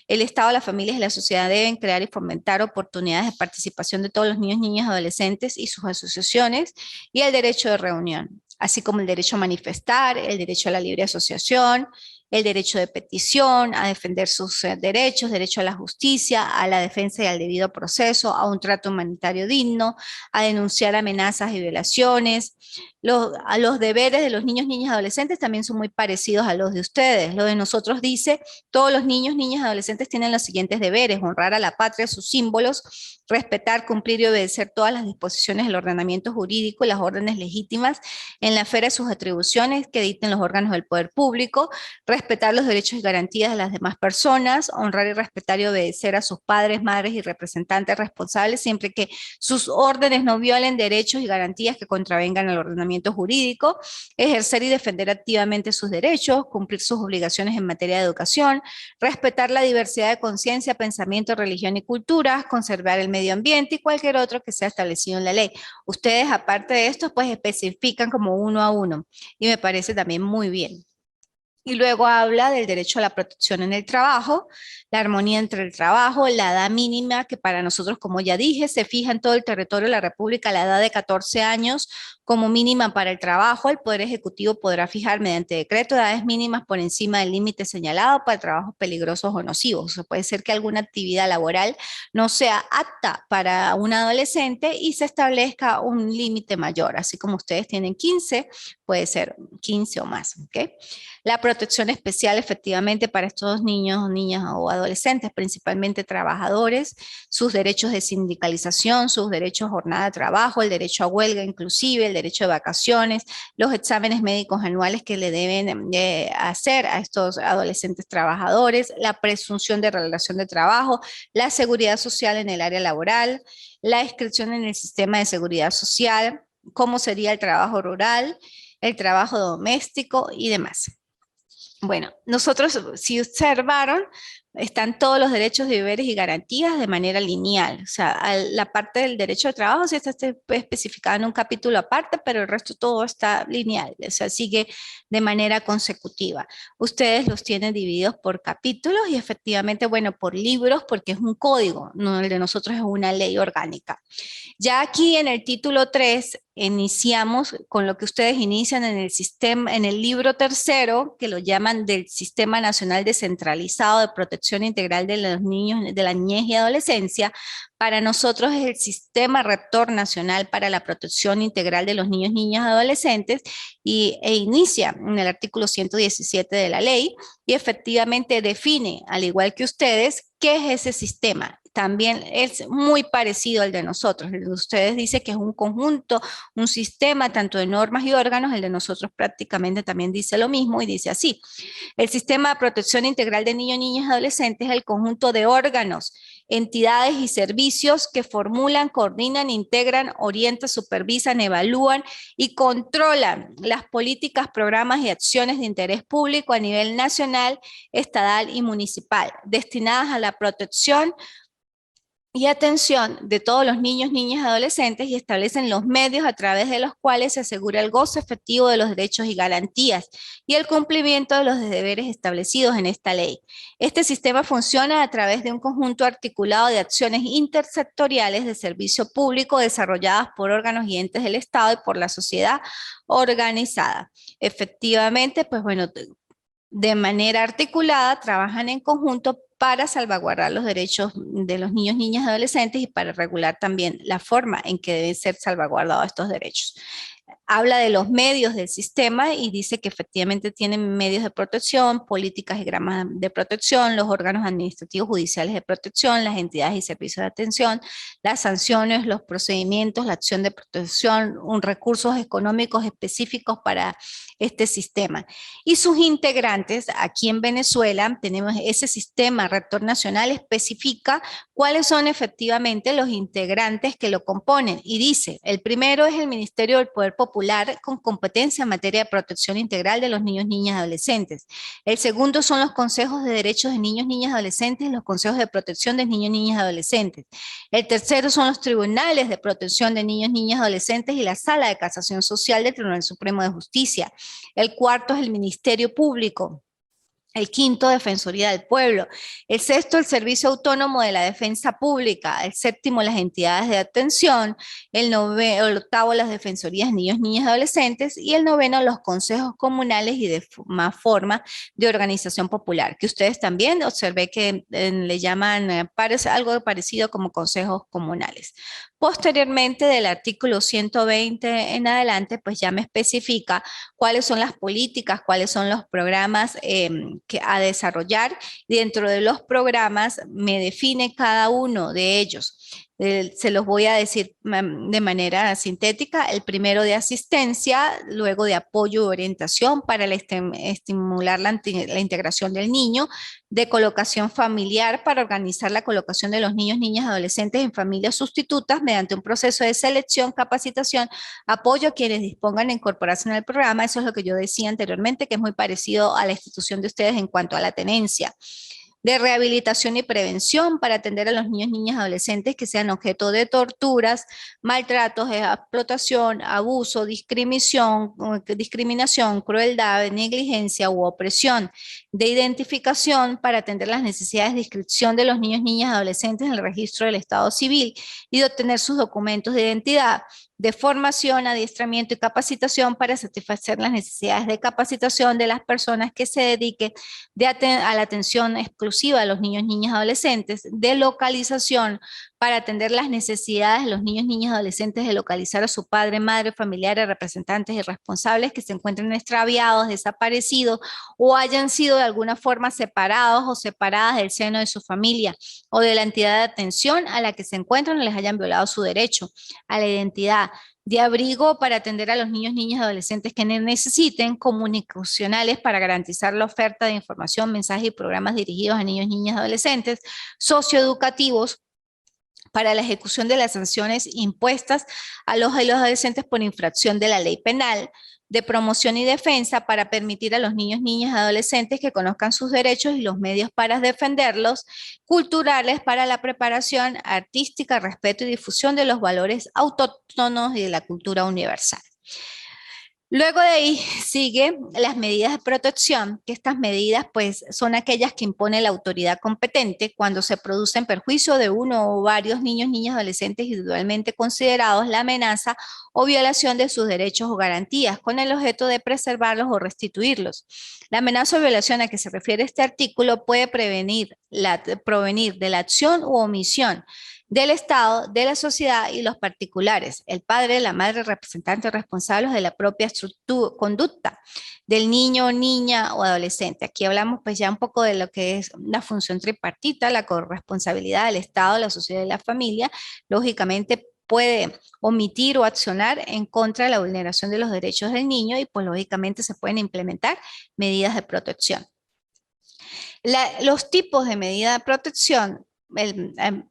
El Estado, las familias y la sociedad deben crear y fomentar oportunidades de participación de todos los niños, niñas, adolescentes y sus asociaciones, y el derecho de reunión, así como el derecho a manifestar, el derecho a la libre asociación, el derecho de petición, a defender sus derechos, derecho a la justicia, a la defensa y al debido proceso, a un trato humanitario digno, a denunciar amenazas y violaciones. A los deberes de los niños, niñas y adolescentes también son muy parecidos a los de ustedes. Lo de nosotros dice, todos los niños, niñas y adolescentes tienen los siguientes deberes: honrar a la patria, sus símbolos, respetar, cumplir y obedecer todas las disposiciones del ordenamiento jurídico y las órdenes legítimas en la esfera de sus atribuciones que dicten los órganos del poder público, respetar los derechos y garantías de las demás personas, honrar y respetar y obedecer a sus padres, madres y representantes responsables siempre que sus órdenes no violen derechos y garantías que contravengan el ordenamiento jurídico, ejercer y defender activamente sus derechos, cumplir sus obligaciones en materia de educación, respetar la diversidad de conciencia, pensamiento, religión y culturas, conservar el medio ambiente y cualquier otro que sea establecido en la ley. Ustedes, aparte de esto, pues especifican como uno a uno y me parece también muy bien. Y luego habla del derecho a la protección en el trabajo, la armonía entre el trabajo, la edad mínima que para nosotros, como ya dije, se fija en todo el territorio de la República la edad de 14 años como mínima para el trabajo. El Poder Ejecutivo podrá fijar mediante decreto edades mínimas por encima del límite señalado para trabajos peligrosos o nocivos. O sea, puede ser que alguna actividad laboral no sea apta para un adolescente y se establezca un límite mayor. Así como ustedes tienen 15, puede ser 15 o más. ¿Okay? La protección especial efectivamente para estos niños, niñas o adolescentes, principalmente trabajadores, sus derechos de sindicalización, sus derechos a jornada de trabajo, el derecho a huelga inclusive, el derecho de vacaciones, los exámenes médicos anuales que le deben hacer a estos adolescentes trabajadores, la presunción de relación de trabajo, la seguridad social en el área laboral, la inscripción en el sistema de seguridad social, cómo sería el trabajo rural, el trabajo doméstico y demás. Bueno, nosotros, si observaron, están todos los derechos, deberes y garantías de manera lineal. O sea, la parte del derecho de trabajo sí está especificada en un capítulo aparte, pero el resto todo está lineal, o sea, sigue de manera consecutiva. Ustedes los tienen divididos por capítulos y efectivamente, bueno, por libros, porque es un código, no, el de nosotros es una ley orgánica. Ya aquí en el título 3 iniciamos con lo que ustedes inician en el sistema, en el libro tercero, que lo llaman del Sistema Nacional Descentralizado de Protección Integral de los Niños, de la Niñez y Adolescencia. Para nosotros es el Sistema Rector Nacional para la Protección Integral de los Niños, Niñas y Adolescentes e inicia en el artículo 117 de la ley y efectivamente define, al igual que ustedes, qué es ese sistema. También es muy parecido al de nosotros. El de ustedes dice que es un conjunto, un sistema tanto de normas y órganos. El de nosotros prácticamente también dice lo mismo y dice así: el sistema de protección integral de niños, niñas y adolescentes es el conjunto de órganos, entidades y servicios que formulan, coordinan, integran, orientan, supervisan, evalúan y controlan las políticas, programas y acciones de interés público a nivel nacional, estatal y municipal, destinadas a la protección y atención de todos los niños, niñas y adolescentes y establecen los medios a través de los cuales se asegura el goce efectivo de los derechos y garantías y el cumplimiento de los deberes establecidos en esta ley. Este sistema funciona a través de un conjunto articulado de acciones intersectoriales de servicio público desarrolladas por órganos y entes del Estado y por la sociedad organizada. Efectivamente, pues bueno, de manera articulada trabajan en conjunto para salvaguardar los derechos de los niños, niñas y adolescentes y para regular también la forma en que deben ser salvaguardados estos derechos. Habla de los medios del sistema y dice que efectivamente tienen medios de protección, políticas y gramas de protección, los órganos administrativos judiciales de protección, las entidades y servicios de atención, las sanciones, los procedimientos, la acción de protección, recursos económicos específicos para este sistema. Y sus integrantes, aquí en Venezuela tenemos ese sistema rector nacional, especifica cuáles son efectivamente los integrantes que lo componen y dice: el primero es el Ministerio del Poder Popular con competencia en materia de protección integral de los niños, niñas y adolescentes. El segundo son los consejos de derechos de niños, niñas y adolescentes y los consejos de protección de niños, niñas y adolescentes. El tercero son los tribunales de protección de niños, niñas y adolescentes y la Sala de Casación Social del Tribunal Supremo de Justicia. El cuarto es el Ministerio Público. El quinto, Defensoría del Pueblo. El sexto, el Servicio Autónomo de la Defensa Pública. El séptimo, las entidades de atención. El octavo, las defensorías niños, niñas y adolescentes. Y el noveno, los consejos comunales y de más forma de organización popular, que ustedes también observé que le llaman algo parecido como consejos comunales. Posteriormente, del artículo 120 en adelante, pues ya me especifica cuáles son las políticas, cuáles son los programas que a desarrollar. Dentro de los programas me define cada uno de ellos. Se los voy a decir de manera sintética. El primero de asistencia, luego de apoyo y orientación para estimular la integración del niño, de colocación familiar para organizar la colocación de los niños, niñas, adolescentes en familias sustitutas mediante un proceso de selección, capacitación, apoyo a quienes dispongan de incorporarse en el programa. Eso es lo que yo decía anteriormente, que es muy parecido a la institución de ustedes en cuanto a la tenencia. De rehabilitación y prevención para atender a los niños, niñas, adolescentes que sean objeto de torturas, maltratos, explotación, abuso, discriminación, crueldad, negligencia u opresión. De identificación para atender las necesidades de inscripción de los niños, niñas, adolescentes en el registro del Estado civil y de obtener sus documentos de identidad. De formación, adiestramiento y capacitación para satisfacer las necesidades de capacitación de las personas que se dediquen a la atención exclusiva de los niños, niñas y adolescentes, de localización para atender las necesidades de los niños, niñas y adolescentes, de localizar a su padre, madre, familiares, representantes y responsables que se encuentren extraviados, desaparecidos o hayan sido de alguna forma separados o separadas del seno de su familia o de la entidad de atención a la que se encuentran o les hayan violado su derecho a la identidad. De abrigo para atender a los niños, niñas y adolescentes que necesiten, comunicacionales para garantizar la oferta de información, mensajes y programas dirigidos a niños, niñas y adolescentes, socioeducativos para la ejecución de las sanciones impuestas a los y los adolescentes por infracción de la ley penal, de promoción y defensa para permitir a los niños, niñas y adolescentes que conozcan sus derechos y los medios para defenderlos, culturales para la preparación artística, respeto y difusión de los valores autóctonos y de la cultura universal. Luego de ahí sigue las medidas de protección, que estas medidas pues son aquellas que impone la autoridad competente cuando se produce en perjuicio de uno o varios niños, niñas, adolescentes individualmente considerados la amenaza o violación de sus derechos o garantías con el objeto de preservarlos o restituirlos. La amenaza o violación a que se refiere este artículo puede provenir de la acción u omisión del Estado, de la sociedad y los particulares, el padre, la madre, representantes responsables de la propia conducta del niño, niña o adolescente. Aquí hablamos pues ya un poco de lo que es la función tripartita, la corresponsabilidad del Estado, la sociedad y la familia. Lógicamente puede omitir o accionar en contra de la vulneración de los derechos del niño y pues lógicamente se pueden implementar medidas de protección. Los tipos de medidas de protección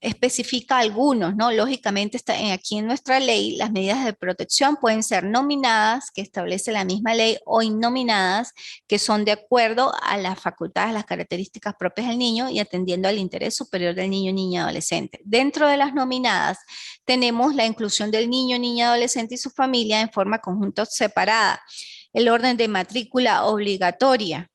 especifica algunos, ¿no? Lógicamente aquí en nuestra ley las medidas de protección pueden ser nominadas, que establece la misma ley, o innominadas, que son de acuerdo a las facultades, las características propias del niño y atendiendo al interés superior del niño, niña, adolescente. Dentro de las nominadas tenemos la inclusión del niño, niña, adolescente y su familia en forma conjunta o separada, el orden de matrícula obligatoria,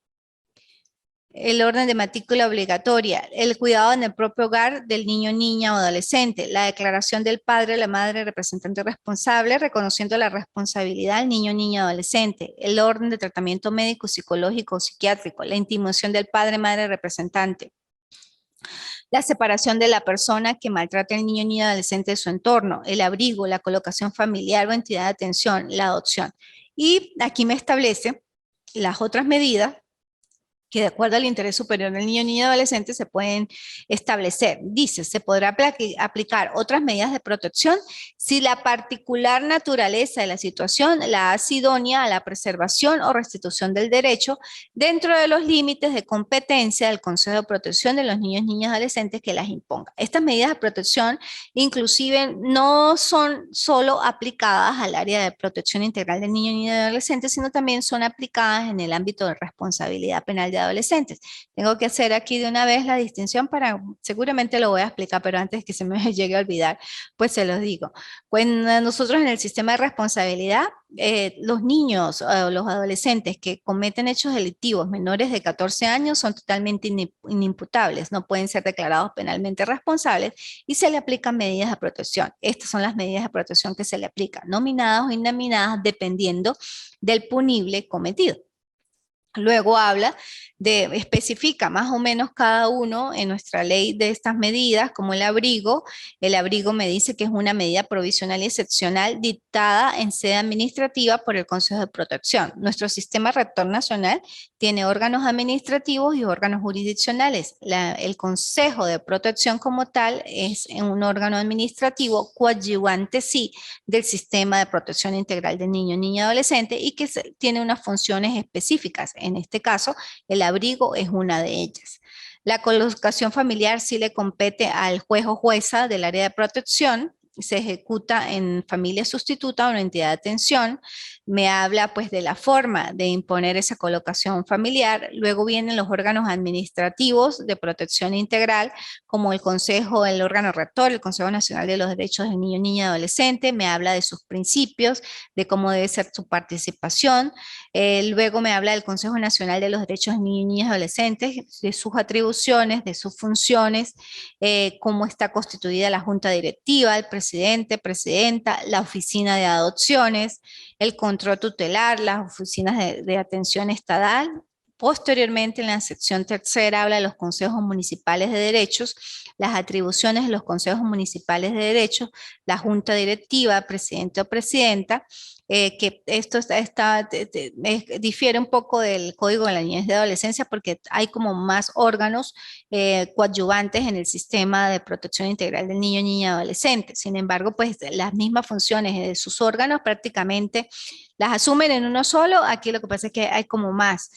el orden de matrícula obligatoria, el cuidado en el propio hogar del niño, niña o adolescente, la declaración del padre, la madre, representante responsable, reconociendo la responsabilidad del niño, niña o adolescente, el orden de tratamiento médico, psicológico o psiquiátrico, la intimación del padre, madre, representante, la separación de la persona que maltrata al niño, niña o adolescente de su entorno, el abrigo, la colocación familiar o entidad de atención, la adopción. Y aquí me establece las otras medidas que de acuerdo al interés superior del niño, niña y adolescente se pueden establecer. Dice, se podrá aplicar otras medidas de protección si la particular naturaleza de la situación la hace idónea a la preservación o restitución del derecho dentro de los límites de competencia del Consejo de Protección de los Niños, Niñas y Adolescentes que las imponga. Estas medidas de protección inclusive no son solo aplicadas al área de protección integral del niño, niña y adolescente, sino también son aplicadas en el ámbito de responsabilidad penal de de adolescentes. Tengo que hacer aquí de una vez la distinción para, seguramente lo voy a explicar, pero antes que se me llegue a olvidar, pues se los digo. Cuando nosotros en el sistema de responsabilidad, los niños o los adolescentes que cometen hechos delictivos menores de 14 años son totalmente inimputables, no pueden ser declarados penalmente responsables y se le aplican medidas de protección. Estas son las medidas de protección que se le aplican, nominadas o innominadas, dependiendo del punible cometido. Luego habla especifica más o menos cada uno en nuestra ley de estas medidas, como el abrigo. El abrigo me dice que es una medida provisional y excepcional dictada en sede administrativa por el Consejo de Protección. Nuestro sistema rector nacional tiene órganos administrativos y órganos jurisdiccionales. El Consejo de Protección como tal es un órgano administrativo coadyuvante, sí, del sistema de protección integral de niño, niña y adolescente y que tiene unas funciones específicas. En este caso, el abrigo es una de ellas. La colocación familiar sí le compete al juez o jueza del área de protección, se ejecuta en familia sustituta o en entidad de atención. Me habla pues de la forma de imponer esa colocación familiar. Luego vienen los órganos administrativos de protección integral, como el Consejo, el órgano rector, el Consejo Nacional de los Derechos del Niño, Niña y Adolescente. Me habla de sus principios, de cómo debe ser su participación. Luego me habla del Consejo Nacional de los Derechos de Niños, Niñas y Adolescentes, de sus atribuciones, de sus funciones, cómo está constituida la junta directiva, el presidente, presidenta, la oficina de adopciones, el control tutelar, las oficinas de atención estatal. Posteriormente, en la sección tercera, habla de los consejos municipales de derechos, las atribuciones de los consejos municipales de derechos, la junta directiva, presidente o presidenta, que esto difiere un poco del Código de la Niñez y Adolescencia porque hay como más órganos coadyuvantes en el sistema de protección integral del niño, niña y adolescente. Sin embargo, pues las mismas funciones de sus órganos prácticamente las asumen en uno solo. Aquí lo que pasa es que hay como más,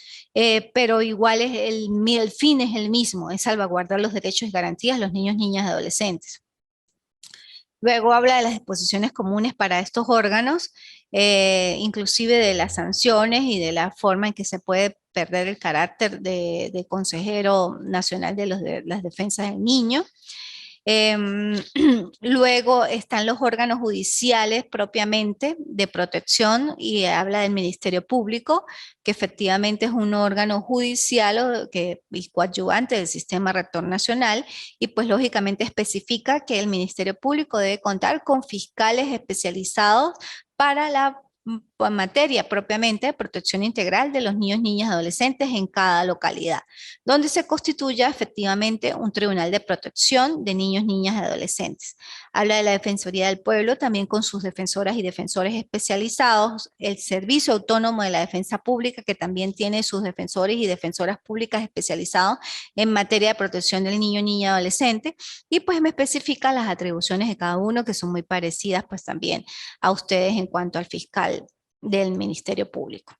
pero igual es el fin es el mismo, es salvaguardar los derechos y garantías de los niños, niñas y adolescentes. Luego habla de las disposiciones comunes para estos órganos, inclusive de las sanciones y de la forma en que se puede perder el carácter de consejero nacional de las defensas del niño. Luego están los órganos judiciales propiamente de protección y habla del Ministerio Público, que efectivamente es un órgano judicial y coadyuvante del sistema rector nacional y pues lógicamente especifica que el Ministerio Público debe contar con fiscales especializados para la materia propiamente de protección integral de los niños, niñas y adolescentes en cada localidad, donde se constituya efectivamente un tribunal de protección de niños, niñas y adolescentes. Habla de la Defensoría del Pueblo, también con sus defensoras y defensores especializados, el Servicio Autónomo de la Defensa Pública, que también tiene sus defensores y defensoras públicas especializados en materia de protección del niño, niña y adolescente, y pues me especifica las atribuciones de cada uno, que son muy parecidas pues también a ustedes en cuanto al fiscal del Ministerio Público.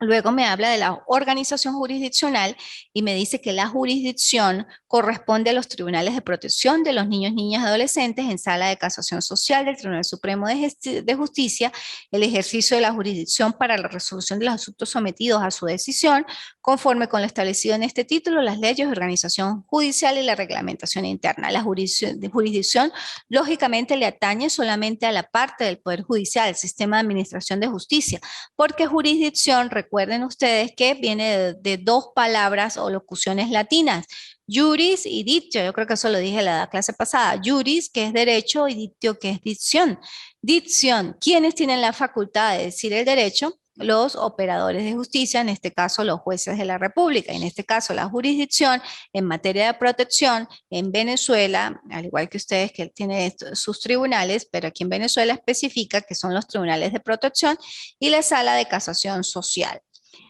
Luego me habla de la organización jurisdiccional y me dice que la jurisdicción corresponde a los tribunales de protección de los niños, niñas y adolescentes en sala de casación social del Tribunal Supremo de Justicia, el ejercicio de la jurisdicción para la resolución de los asuntos sometidos a su decisión, conforme con lo establecido en este título, las leyes de organización judicial y la reglamentación interna. La jurisdicción lógicamente le atañe solamente a la parte del Poder Judicial, el sistema de administración de justicia, porque jurisdicción, recuerden ustedes que viene de dos palabras o locuciones latinas, juris y dictio. Yo creo que eso lo dije en la clase pasada. Juris, que es derecho, y dictio, que es dicción. Dicción, ¿quiénes tienen la facultad de decir el derecho? Los operadores de justicia, en este caso los jueces de la República, en este caso la jurisdicción en materia de protección en Venezuela, al igual que ustedes que tienen sus tribunales, pero aquí en Venezuela especifica que son los tribunales de protección y la sala de casación social.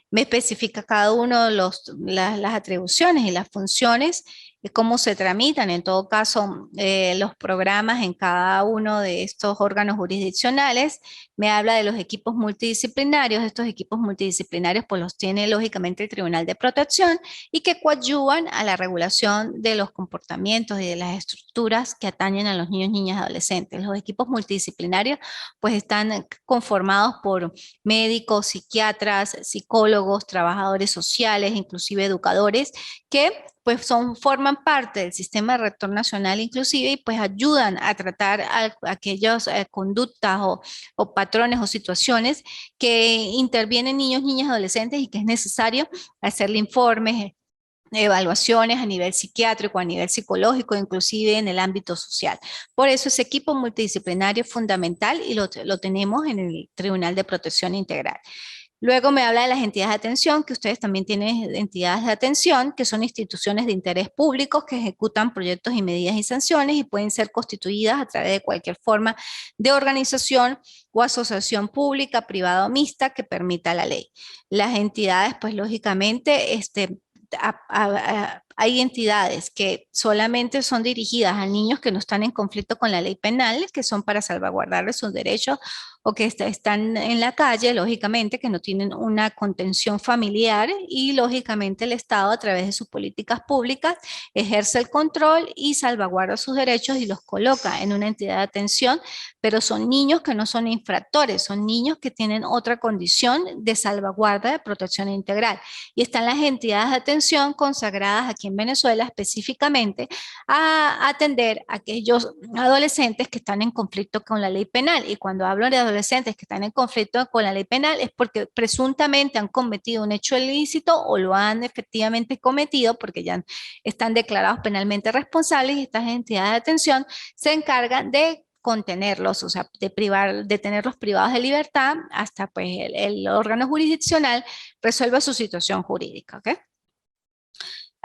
Me especifica cada uno de las atribuciones y las funciones cómo se tramitan en todo caso los programas en cada uno de estos órganos jurisdiccionales. Me habla de los equipos multidisciplinarios. Estos equipos multidisciplinarios pues los tiene lógicamente el Tribunal de Protección y que coadyuvan a la regulación de los comportamientos y de las estructuras que atañen a los niños, niñas y adolescentes. Los equipos multidisciplinarios pues están conformados por médicos, psiquiatras, psicólogos, trabajadores sociales, inclusive educadores, que pues forman parte del sistema de rector nacional inclusive y pues ayudan a tratar aquellas conductas o patrones o situaciones que intervienen niños, niñas, adolescentes y que es necesario hacerle informes, evaluaciones a nivel psiquiátrico, a nivel psicológico, inclusive en el ámbito social. Por eso ese equipo multidisciplinario es fundamental y lo tenemos en el Tribunal de Protección Integral. Luego me habla de las entidades de atención, que ustedes también tienen entidades de atención, que son instituciones de interés público que ejecutan proyectos y medidas y sanciones y pueden ser constituidas a través de cualquier forma de organización o asociación pública, privada o mixta que permita la ley. Las entidades, pues lógicamente, hay entidades que solamente son dirigidas a niños que no están en conflicto con la ley penal, que son para salvaguardarles sus derechos o que están en la calle, lógicamente, que no tienen una contención familiar y lógicamente el Estado a través de sus políticas públicas ejerce el control y salvaguarda sus derechos y los coloca en una entidad de atención, pero son niños que no son infractores, son niños que tienen otra condición de salvaguarda de protección integral. Y están las entidades de atención consagradas aquí en Venezuela específicamente a atender a aquellos adolescentes que están en conflicto con la ley penal. Y cuando hablo de adolescentes que están en conflicto con la ley penal es porque presuntamente han cometido un hecho ilícito o lo han efectivamente cometido porque ya están declarados penalmente responsables y estas entidades de atención se encargan de contenerlos, o sea, de tenerlos privados de libertad hasta pues el órgano jurisdiccional resuelva su situación jurídica, ¿ok?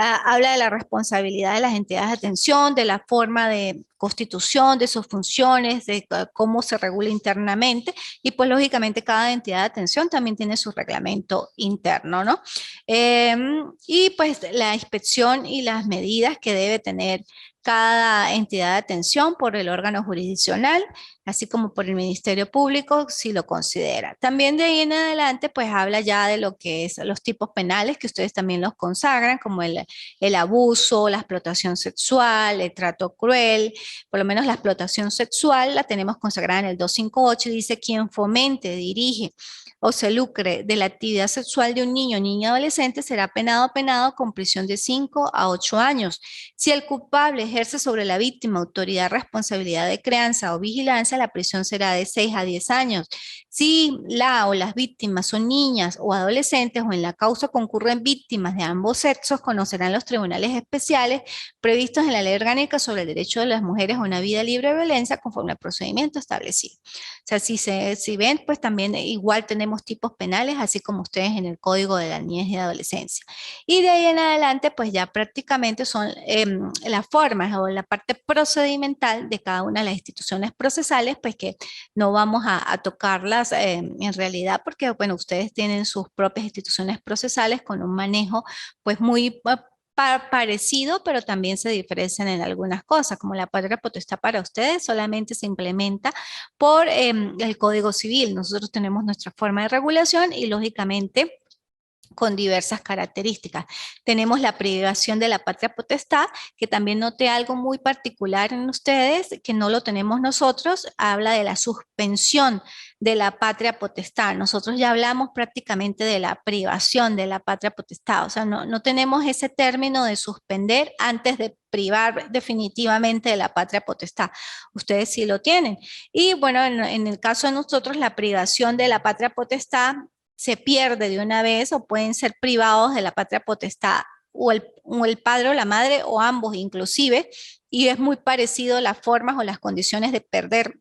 Habla de la responsabilidad de las entidades de atención, de la forma de constitución, de sus funciones, de cómo se regula internamente y pues lógicamente cada entidad de atención también tiene su reglamento interno, ¿no? Y pues la inspección y las medidas que debe tener cada entidad de atención por el órgano jurisdiccional, así como por el Ministerio Público, si lo considera. También de ahí en adelante, pues habla ya de lo que es los tipos penales, que ustedes también los consagran, como el abuso, la explotación sexual, el trato cruel, por lo menos la explotación sexual la tenemos consagrada en el 258, dice quien fomente, dirige o se lucre de la actividad sexual de un niño o niña adolescente será penado o penado con prisión de 5 a 8 años. Si el culpable ejerce sobre la víctima autoridad, responsabilidad de crianza o vigilancia, la prisión será de 6 a 10 años. Si la o las víctimas son niñas o adolescentes o en la causa concurren víctimas de ambos sexos, conocerán los tribunales especiales previstos en la Ley Orgánica sobre el derecho de las mujeres a una vida libre de violencia conforme al procedimiento establecido. O sea, si ven, pues también igual tenemos tipos penales, así como ustedes en el Código de la Niñez y Adolescencia. Y de ahí en adelante, pues ya prácticamente son las formas o la parte procedimental de cada una de las instituciones procesales, pues que no vamos a tocarlas en realidad porque, bueno, ustedes tienen sus propias instituciones procesales con un manejo pues muy parecido, pero también se diferencian en algunas cosas, como la patria potestad para ustedes solamente se implementa por el Código Civil. Nosotros tenemos nuestra forma de regulación y lógicamente con diversas características. Tenemos la privación de la patria potestad, que también noté algo muy particular en ustedes, que no lo tenemos nosotros, habla de la suspensión de la patria potestad. Nosotros ya hablamos prácticamente de la privación de la patria potestad, o sea, no tenemos ese término de suspender antes de privar definitivamente de la patria potestad. Ustedes sí lo tienen. Y bueno, en el caso de nosotros, la privación de la patria potestad se pierde de una vez o pueden ser privados de la patria potestad o el padre o la madre o ambos inclusive, y es muy parecido las formas o las condiciones de perder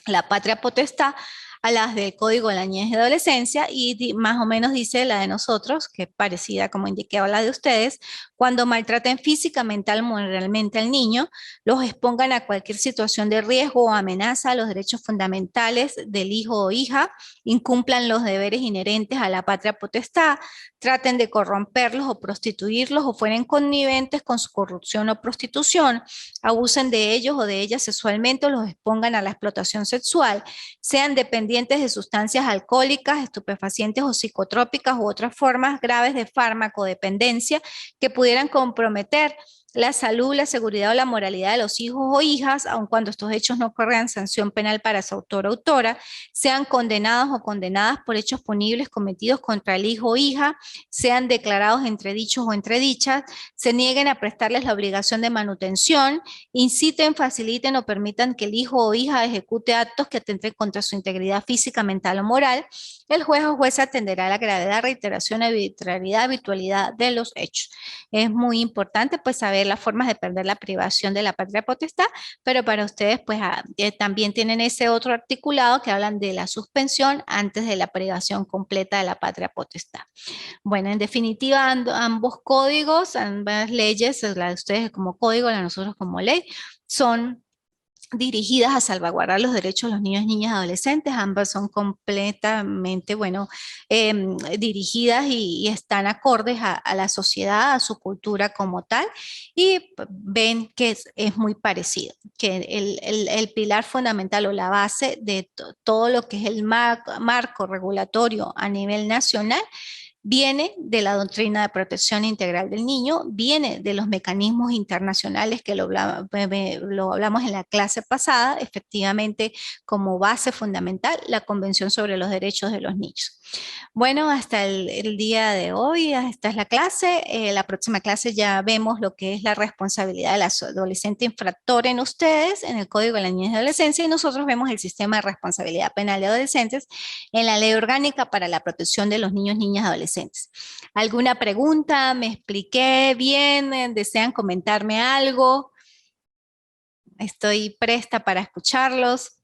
la patria potestad a las del Código de la Niñez y Adolescencia y más o menos dice la de nosotros, que es parecida como indiqué a la de ustedes, cuando maltraten física, mental, moralmente al niño, los expongan a cualquier situación de riesgo o amenaza a los derechos fundamentales del hijo o hija, incumplan los deberes inherentes a la patria potestad, traten de corromperlos o prostituirlos o fueren conniventes con su corrupción o prostitución, abusen de ellos o de ellas sexualmente o los expongan a la explotación sexual, sean dependientes de sustancias alcohólicas, estupefacientes o psicotrópicas u otras formas graves de farmacodependencia que pudieran comprometer la salud, la seguridad o la moralidad de los hijos o hijas, aun cuando estos hechos no corran sanción penal para su autor o autora, sean condenados o condenadas por hechos punibles cometidos contra el hijo o hija, sean declarados entredichos o entredichas, se nieguen a prestarles la obligación de manutención, inciten, faciliten o permitan que el hijo o hija ejecute actos que atenten contra su integridad física, mental o moral, el juez o jueza atenderá a la gravedad, reiteración, arbitrariedad, habitualidad de los hechos. Es muy importante pues saber las formas de perder la privación de la patria potestad, pero para ustedes pues también tienen ese otro articulado que hablan de la suspensión antes de la privación completa de la patria potestad. Bueno, en definitiva, ambos códigos, ambas leyes, la de ustedes como código, la de nosotros como ley, son dirigidas a salvaguardar los derechos de los niños, niñas y adolescentes. Ambas son completamente, bueno, dirigidas y están acordes a la sociedad, a su cultura como tal, y ven que es muy parecido, que el pilar fundamental o la base de todo lo que es el marco regulatorio a nivel nacional viene de la doctrina de protección integral del niño, viene de los mecanismos internacionales que lo hablamos en la clase pasada, efectivamente como base fundamental la Convención sobre los Derechos de los Niños. Bueno, hasta el día de hoy, esta es la clase. La próxima clase ya vemos lo que es la responsabilidad del adolescente infractor en ustedes, en el Código de la Niñez y Adolescencia, y nosotros vemos el sistema de responsabilidad penal de adolescentes en la Ley Orgánica para la Protección de los Niños, Niñas y Adolescentes. ¿Alguna pregunta? ¿Me expliqué bien? ¿Desean comentarme algo? Estoy presta para escucharlos.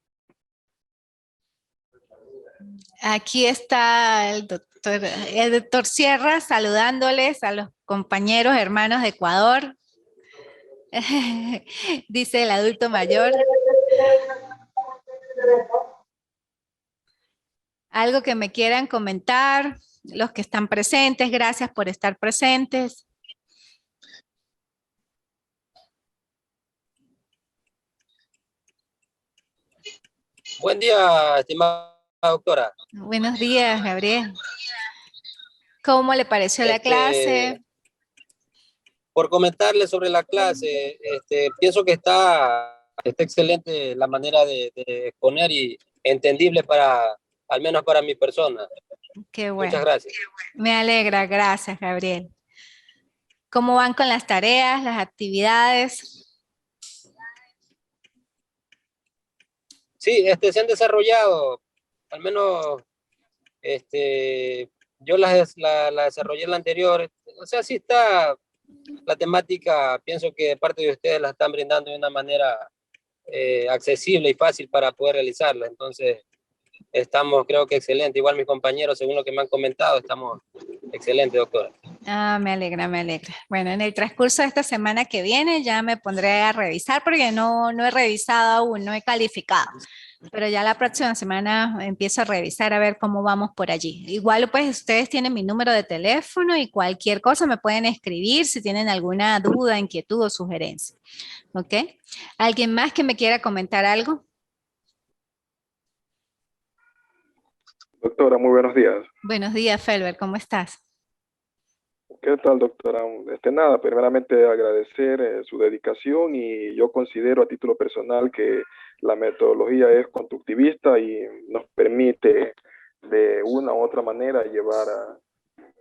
Aquí está el doctor Sierra saludándoles a los compañeros hermanos de Ecuador. Dice el adulto mayor. Algo que me quieran comentar, los que están presentes, gracias por estar presentes. Buen día, estimada doctora. Buenos días, Gabriel. ¿Cómo le pareció la clase? Por comentarle sobre la clase, pienso que está excelente la manera de exponer y entendible al menos para mi persona. Qué bueno. Muchas gracias. Me alegra, gracias, Gabriel. ¿Cómo van con las tareas, las actividades? Sí, se han desarrollado, al menos yo la desarrollé en la anterior. O sea, sí está la temática, pienso que de parte de ustedes la están brindando de una manera accesible y fácil para poder realizarla. Entonces, estamos, creo que excelente. Igual mis compañeros, según lo que me han comentado, estamos excelente, doctora. Ah, me alegra, me alegra. Bueno, en el transcurso de esta semana que viene ya me pondré a revisar porque no he revisado aún, no he calificado. Pero ya la próxima semana empiezo a revisar a ver cómo vamos por allí. Igual pues ustedes tienen mi número de teléfono y cualquier cosa me pueden escribir si tienen alguna duda, inquietud o sugerencia. ¿Ok? ¿Alguien más que me quiera comentar algo? Doctora, muy buenos días. Buenos días, Felber, ¿cómo estás? ¿Qué tal, doctora? Nada, primeramente agradecer su dedicación y yo considero a título personal que la metodología es constructivista y nos permite de una u otra manera llevar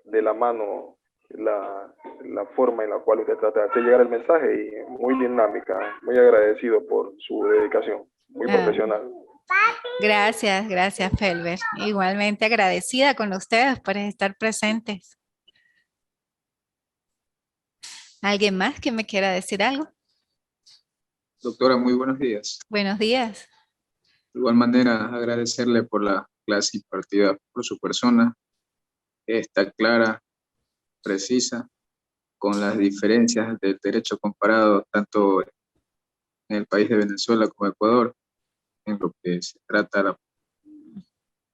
de la mano la forma en la cual usted trata de hacer llegar el mensaje y muy dinámica, muy agradecido por su dedicación, muy profesional. Gracias, gracias, Felber. Igualmente agradecida con ustedes por estar presentes. ¿Alguien más que me quiera decir algo? Doctora, muy buenos días. Buenos días. De igual manera, agradecerle por la clase impartida por su persona. Está clara, precisa, con las diferencias del derecho comparado tanto en el país de Venezuela como Ecuador, en lo que se trata de la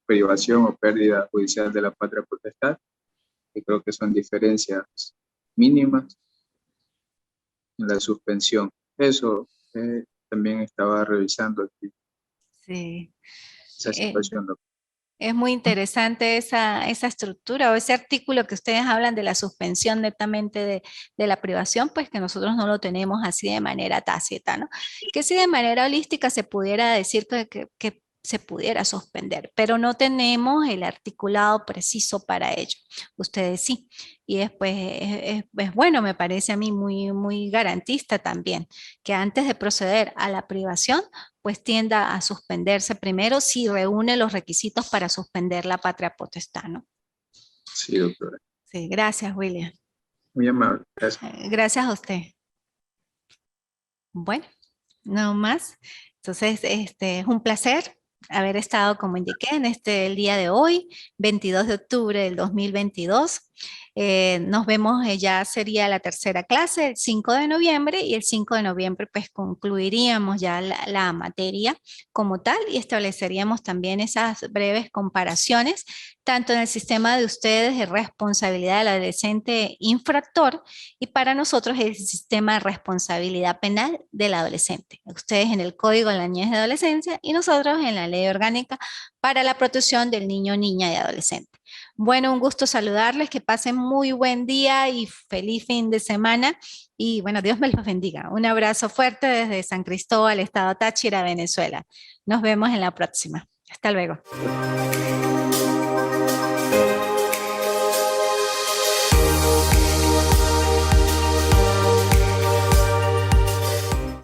privación o pérdida judicial de la patria potestad, que creo que son diferencias mínimas en la suspensión. Eso también estaba revisando aquí, Sí. esa situación. Es muy interesante esa estructura o ese artículo que ustedes hablan de la suspensión netamente de la privación, pues que nosotros no lo tenemos así de manera tácita, ¿no? Que si de manera holística se pudiera decir que se pudiera suspender, pero no tenemos el articulado preciso para ello. Ustedes sí. Y después es bueno, me parece a mí muy garantista también, que antes de proceder a la privación, pues tienda a suspenderse primero si reúne los requisitos para suspender la patria potestad, ¿no? Sí, doctora. Sí, gracias, William. Muy amable, gracias. Gracias a usted. Bueno, no más. Entonces, es un placer haber estado, como indiqué, en el día de hoy, 22 de octubre del 2022. Nos vemos, ya sería la tercera clase, el 5 de noviembre, y el 5 de noviembre pues concluiríamos ya la materia como tal y estableceríamos también esas breves comparaciones, tanto en el sistema de ustedes de responsabilidad del adolescente infractor y para nosotros el sistema de responsabilidad penal del adolescente. Ustedes en el Código de la Niñez y Adolescencia y nosotros en la Ley Orgánica para la protección del niño, niña y adolescente. Bueno, un gusto saludarles, que pasen muy buen día y feliz fin de semana. Y bueno, Dios me los bendiga. Un abrazo fuerte desde San Cristóbal, Estado Táchira, Venezuela. Nos vemos en la próxima. Hasta luego.